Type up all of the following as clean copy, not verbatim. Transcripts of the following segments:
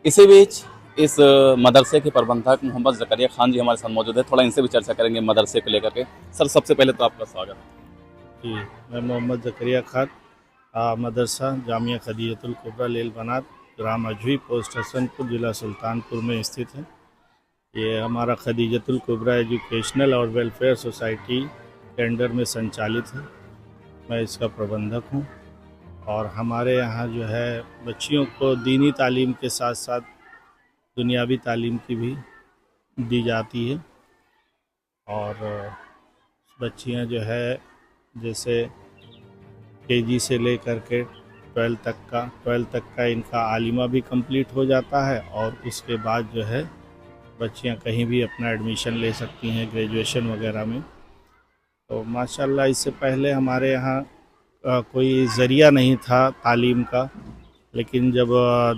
इसी बीच इस मदरसे के प्रबंधक मोहम्मद ज़करिया खान जी हमारे साथ मौजूद है। थोड़ा इनसे भी चर्चा करेंगे मदरसे को लेकर के। सर, सबसे पहले तो आपका स्वागत है। जी, मैं मोहम्मद ज़करिया खान मदरसा जामिया खदीजतुल कुबरा लेल बनात ग्राम अजवी पोस्ट हसनपुर ज़िला सुल्तानपुर में स्थित है। ये हमारा खदीजतुल कुबरा एजुकेशनल और वेलफेयर सोसाइटी के अंडर में संचालित है। मैं इसका प्रबंधक हूँ और हमारे यहाँ जो है बच्चियों को दीनी तालीम के साथ साथ दुनियावी तालीम की भी दी जाती है। और बच्चियाँ जो है जैसे केजी से लेकर के 12 तक का इनका आलिमा भी कंप्लीट हो जाता है और उसके बाद जो है बच्चियां कहीं भी अपना एडमिशन ले सकती हैं ग्रेजुएशन वगैरह में। तो माशाल्लाह इससे पहले हमारे यहाँ कोई ज़रिया नहीं था तालीम का, लेकिन जब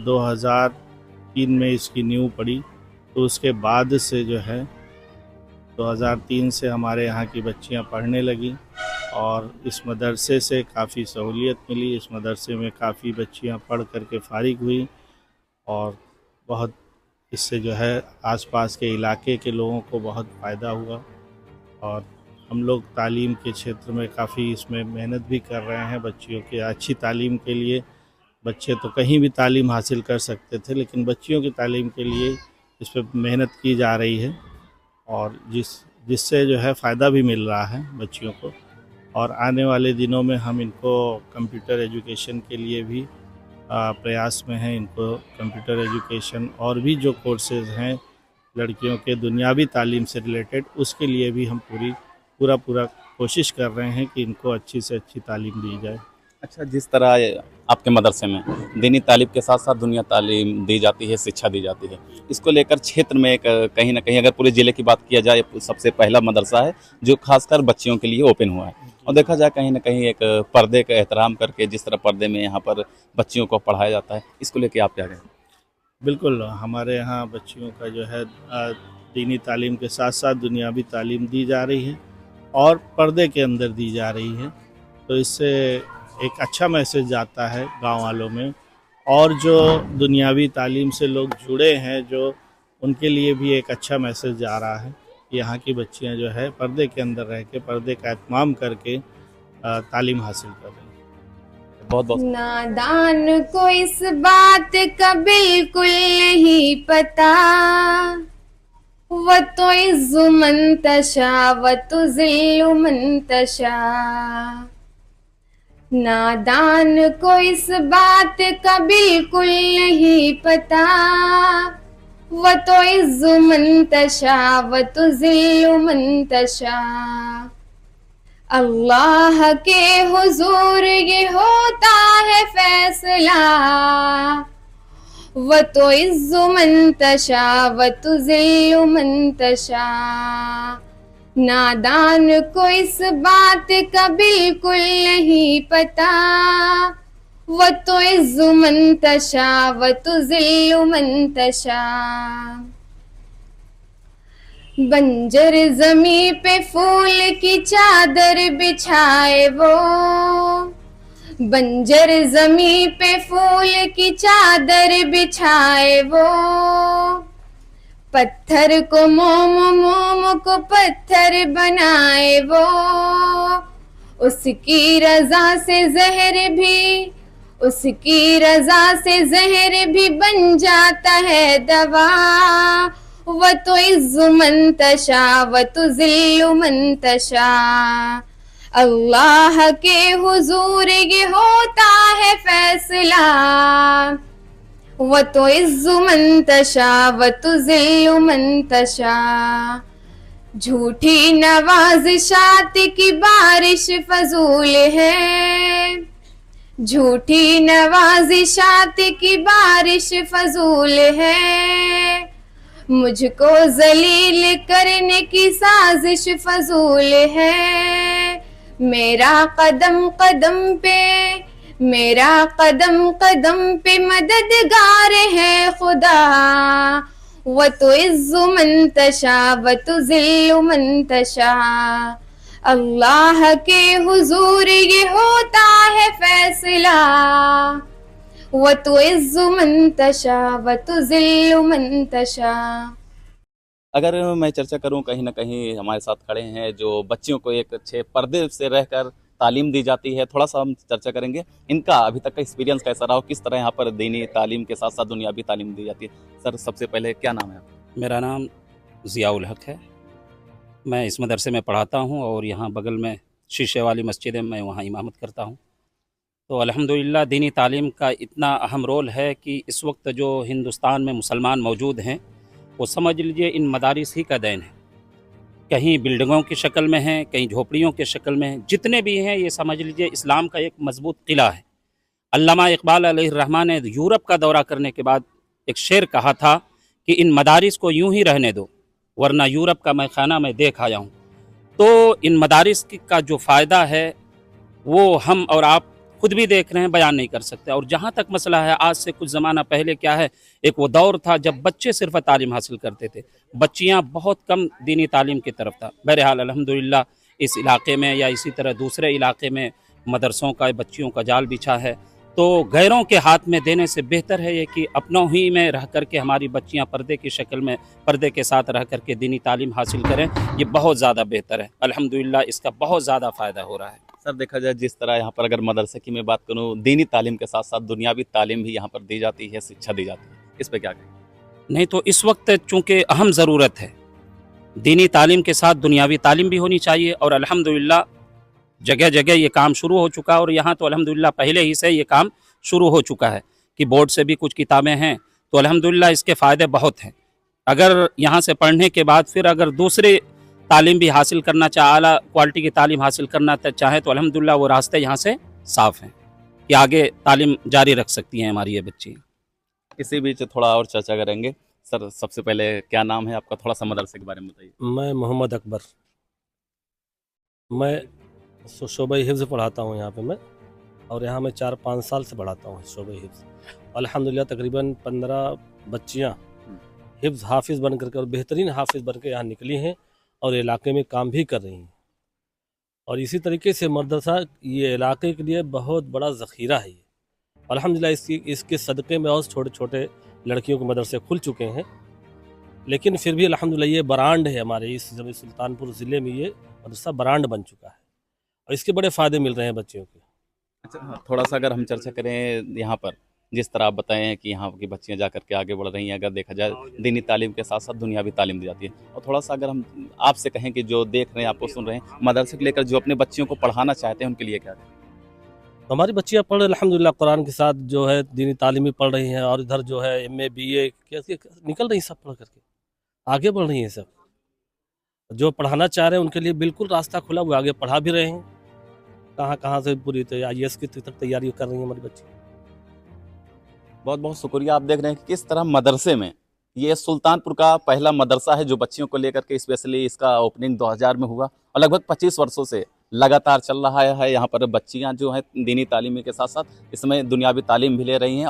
2003 में इसकी नींव पड़ी तो उसके बाद से जो है 2003 से हमारे यहाँ की बच्चियां पढ़ने लगी और इस मदरसे से काफ़ी सहूलियत मिली। इस मदरसे में काफ़ी बच्चियां पढ़ करके फ़ारिग हुई और बहुत इससे जो है आसपास के इलाके के लोगों को बहुत फ़ायदा हुआ। और हम लोग तालीम के क्षेत्र में काफ़ी इसमें मेहनत भी कर रहे हैं बच्चियों की अच्छी तालीम के लिए। बच्चे तो कहीं भी तालीम हासिल कर सकते थे, लेकिन बच्चियों की तालीम के लिए इस पर मेहनत की जा रही है और जिससे जो है फ़ायदा भी मिल रहा है बच्चियों को। और आने वाले दिनों में हम इनको कंप्यूटर एजुकेशन के लिए भी प्रयास में हैं। इनको कंप्यूटर एजुकेशन और भी जो कोर्सेज़ हैं लड़कियों के दुनियावी तालीम से रिलेटेड, उसके लिए भी हम पूरा कोशिश कर रहे हैं कि इनको अच्छी से अच्छी तालीम दी जाए। अच्छा, जिस तरह आपके मदरसे में दीनी तालीम के साथ साथ दुनिया तालीम दी जाती है, शिक्षा दी जाती है, इसको लेकर क्षेत्र में एक कहीं ना कहीं अगर पूरे ज़िले की बात किया जाए सबसे पहला मदरसा है जो खासकर बच्चियों के लिए ओपन हुआ है। और देखा जाए कहीं ना कहीं एक पर्दे का एहतराम करके जिस तरह पर्दे में यहाँ पर बच्चियों को पढ़ाया जाता है, इसको लेकर आप क्या कहें? बिल्कुल, हमारे यहाँ बच्चियों का जो है दीनी तालीम के साथ साथ दुनियावी तालीम दी जा रही है और पर्दे के अंदर दी जा रही है। तो इससे एक अच्छा मैसेज जाता है गांव वालों में, और जो दुनियावी तालीम से लोग जुड़े हैं जो उनके लिए भी एक अच्छा मैसेज जा रहा है। यहाँ की बच्चियाँ जो है पर्दे के अंदर रह के पर्दे का एहतमाम करके तालीम हासिल कर रही हैं। बहुत बहुत नादान को इस बात का बिल्कुल नहीं पता, व तो इज़्ज़ु मन तशा व तो ज़िल्लु मन तशा। नादान को इस बात का बिल्कुल नहीं पता, व तो इज़्ज़ु मन तशा व तो ज़िल्लु मन तशा। अल्लाह के हुजूर ये होता है फैसला, व तो इज़्ज़ु मन तशा व तो ज़िल्लु मन तशा। नादान को इस बात का बिल्कुल नहीं पता, व तो इज़्ज़ु मन तशा व तो ज़िल्लु मन तशा। बंजर ज़मीं पे फूल की चादर बिछाए वो, बंजर ज़मीं पे फूल की चादर बिछाए वो। पत्थर को मोम को पत्थर बनाए वो, उसकी रज़ा से ज़हर भी, उसकी रज़ा से ज़हर भी बन जाता है दवा। व तो इज़्ज़ु मन तशा व तो ज़िल्लु मन तशा। अल्लाह के हुजूर ये होता है फैसला, व तो इज़्ज़ु मन तशा व तो ज़िल्लु मन तशा। झूठी नवाज़िशात की बारिश फजूल है, झूठी नवाज़िशात की बारिश फजूल है। मुझको जलील करने की साजिश फजूल है। मेरा कदम कदम पे, मेरा कदम कदम पे मददगार है खुदा। व तो इज़्ज़ु मन तशा व तो ज़िल्लु मन तशा। अल्लाह के हुजूर ये होता है फैसला, व तुइज़्ज़ु मन तशा व तुज़िल्लु मन तशा। अगर मैं चर्चा करूं, कहीं ना कहीं हमारे साथ खड़े हैं जो बच्चियों को एक अच्छे पर्दे से रहकर तालीम दी जाती है, थोड़ा सा हम चर्चा करेंगे इनका अभी तक का एक्सपीरियंस कैसा रहा, किस तरह यहाँ पर दीनी तालीम के साथ साथ दुनियावी तालीम दी जाती है। सर, सबसे पहले क्या नाम है आपका? मेरा नाम ज़ियाउल हक है। मैं इस मदरसे में पढ़ाता हूँ और यहाँ बगल में शीशे वाली मस्जिद है, मैं वहाँ इमामत करता हूँ। तो अल्हम्दुलिल्लाह दीनी तालीम का इतना अहम रोल है कि इस वक्त जो हिंदुस्तान में मुसलमान मौजूद हैं वो समझ लीजिए इन मदारिस ही का देन है। कहीं बिल्डिंगों की शक्ल में हैं, कहीं झोपड़ियों की शक्ल में हैं, जितने भी हैं ये समझ लीजिए इस्लाम का एक मजबूत किला है। अल्लामा इकबाल अलैहिर्रहमान ने यूरोप का दौरा करने के बाद एक शेर कहा था कि इन मदारिस को यूं ही रहने दो वरना यूरोप का मैं खाना मैं देख आया हूँ। तो इन मदारिस का जो फ़ायदा है वो हम और आप खुद भी देख रहे हैं, बयान नहीं कर सकते। और जहाँ तक मसला है, आज से कुछ ज़माना पहले क्या है, एक वो दौर था जब बच्चे सिर्फ तालीम हासिल करते थे, बच्चियाँ बहुत कम दीनी तालीम की तरफ था। बहरहाल अल्हम्दुलिल्लाह इस इलाके में या इसी तरह दूसरे इलाके में मदरसों का बच्चियों का जाल बिछा है। तो गैरों के हाथ में देने से बेहतर है ये कि अपनों ही में रह करके हमारी बच्चियां पर्दे की शक्ल में पर्दे के साथ रह करके दीनी तालीम हासिल करें, ये बहुत ज़्यादा बेहतर है। अल्हम्दुलिल्लाह इसका बहुत ज़्यादा फ़ायदा हो रहा है। सर, देखा जाए जिस तरह यहाँ पर अगर मदरसे की मैं बात करूँ, दीनी तालीम के साथ साथ दुनियावी तालीम भी यहाँ पर दी जाती है, शिक्षा दी जाती है, इस पर क्या कहें? नहीं तो इस वक्त चूँकि अहम ज़रूरत है, दीनी तालीम के साथ दुनियावी तालीम भी होनी चाहिए। और अल्हम्दुलिल्लाह जगह जगह ये काम शुरू हो चुका है और यहाँ तो अल्हम्दुलिल्लाह पहले ही से ये काम शुरू हो चुका है कि बोर्ड से भी कुछ किताबें हैं, तो अल्हम्दुलिल्लाह इसके फ़ायदे बहुत हैं। अगर यहाँ से पढ़ने के बाद फिर अगर दूसरी तालीम भी हासिल करना चाहे, आला क्वालिटी की तालीम हासिल करना चाहें तो अल्हम्दुलिल्लाह वो रास्ते यहाँ से साफ़ हैं कि आगे तालीम जारी रख सकती हैं हमारी ये बच्ची। इसी बीच थोड़ा और चर्चा करेंगे। सर, सबसे पहले क्या नाम है आपका, थोड़ा सा मदरसे के बारे में बताइए। मैं मोहम्मद अकबर, मैं शोबे हिफ्ज़ पढ़ाता हूँ यहाँ पे मैं, और यहाँ मैं 4-5 साल से पढ़ाता हूँ शोबे हिफ्ज़। अल्हम्दुलिल्लाह तकरीबन 15 बच्चियाँ हिफ्ज़ हाफिज़ बन करके और बेहतरीन हाफिज़ बन के यहाँ निकली हैं और इलाके में काम भी कर रही हैं। और इसी तरीके से मदरसा ये इलाके के लिए बहुत बड़ा ज़ख़ीरा है। ये अल्हम्दुलिल्लाह इसके सदक़े में और छोटे छोटे लड़कियों के मदरसे खुल चुके हैं, लेकिन फिर भी अल्हम्दुलिल्लाह ये ब्रांड है हमारे इस सुल्तानपुर ज़िले में, ये मदरसा ब्रांड बन चुका है और इसके बड़े फ़ायदे मिल रहे हैं बच्चियों के। अच्छा, थोड़ा सा अगर हम चर्चा करें यहाँ पर, जिस तरह आप बताएं कि यहाँ की बच्चियाँ जा करके आगे बढ़ रही हैं, अगर देखा जाए दीनी तालीम के साथ साथ दुनियावी तालीम दी जाती है, और थोड़ा सा अगर हम आपसे कहें कि जो देख रहे हैं, आपको सुन रहे हैं, मदरसे को लेकर जो अपने बच्चियों को पढ़ाना चाहते हैं, उनके लिए क्या कहें? हमारी बच्चियाँ पढ़ अल्हम्दुलिल्लाह कुरान के साथ जो है दीनी तालीम भी पढ़ रही हैं और इधर जो है MA BA कैसे निकल रही हैं, सब पढ़ करके आगे बढ़ रही हैं। सब जो पढ़ाना चाह रहे हैं उनके लिए बिल्कुल रास्ता खुला, वो आगे पढ़ा भी रहे हैं। कहाँ से पूरी IAS की तक तैयारी कर रही हैं हमारी बच्ची। बहुत बहुत शुक्रिया। आप देख रहे हैं कि किस तरह मदरसे में, ये सुल्तानपुर का पहला मदरसा है जो बच्चियों को लेकर के, स्पेशली इसका ओपनिंग 2000 में हुआ और लगभग 25 वर्षों से लगातार चल रहा है। यहाँ पर बच्चियाँ जो हैं दीनी तालीम के साथ साथ इसमें दुनियावी तालीम भी ले रही हैं